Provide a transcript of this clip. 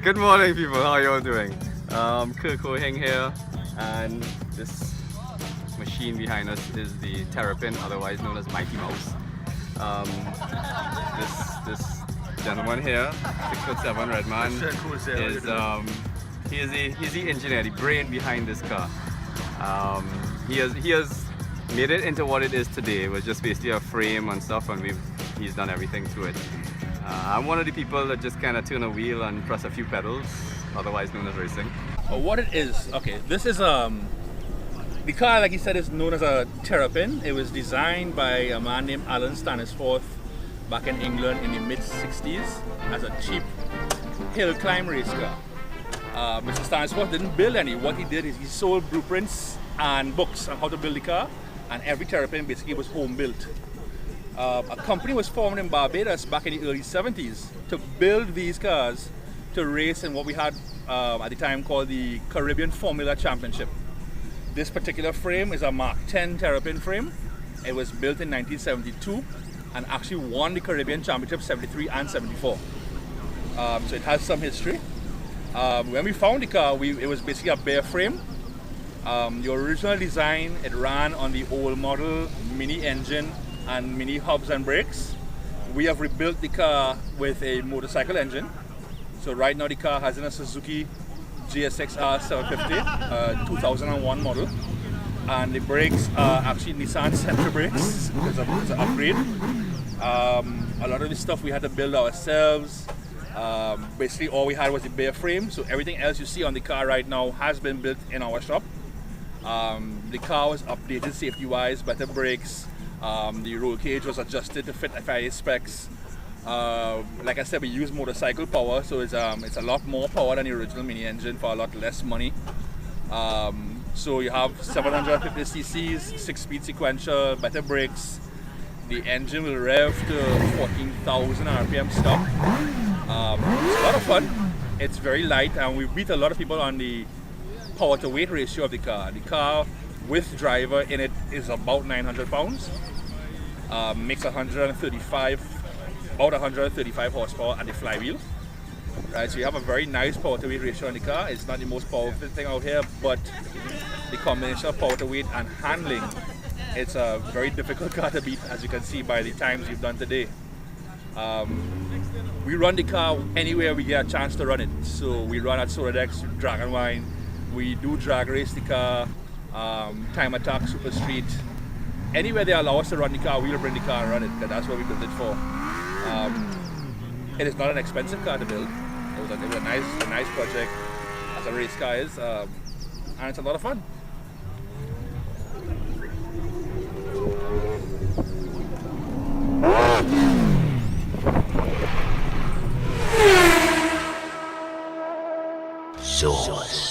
Good morning, people. How are you all doing? Kirk Ho Hing here, and this machine behind us is the Terrapin, otherwise known as Mighty Mouse. This gentleman here, 6'7" red man, Christian Cozier, he's the engineer, the brain behind this car. He has made it into what it is today. It was just basically a frame and stuff, and he's done everything to it. I'm one of the people that just kind of turn a wheel and press a few pedals, otherwise known as racing. What it is, okay, this is the car, like he said, is known as a Terrapin. It was designed by a man named Alan Stanisforth back in England in the mid-60s as a cheap hill climb race car. Mr. Stanisforth didn't build any. What he did is he sold blueprints and books on how to build the car, and every Terrapin basically was home built. A company was formed in Barbados back in the early 70s to build these cars to race in what we had at the time called the Caribbean Formula Championship. This particular frame is a Mark 10 Terrapin frame. It was built in 1972 and actually won the Caribbean Championship 73 and 74. So it has some history. When we found the car, it was basically a bare frame. The original design, it ran on the old model mini engine and mini hubs and brakes. We have rebuilt the car with a motorcycle engine. So right now the car has a Suzuki GSX-R 750, 2001 model. And the brakes are actually Nissan Sentra brakes. It's an upgrade. A lot of the stuff we had to build ourselves. Basically all we had was the bare frame. So everything else you see on the car right now has been built in our shop. The car was updated safety-wise, better brakes. The roll cage was adjusted to fit FIA specs. Like I said, we use motorcycle power, so it's a lot more power than the original mini engine for a lot less money. So you have 750 cc's, 6-speed sequential, better brakes. The engine will rev to 14,000 RPM stop. It's a lot of fun. It's very light, and we beat a lot of people on the power to weight ratio of the car. The car with driver in it is about 900 pounds. Makes about 135 horsepower at the flywheel. Right, so you have a very nice power to weight ratio on the car. It's not the most powerful thing out here, but the combination of power to weight and handling, it's a very difficult car to beat, as you can see by the times we've done today. We run the car anywhere we get a chance to run it. So we run at Soladex, Dragon Wine. We do drag race the car, time attack, super street. Anywhere they allow us to run the car, we'll bring the car and run it, because that's what we built it for. It is not an expensive car to build. It was a nice project, as a race car is, and it's a lot of fun. Source.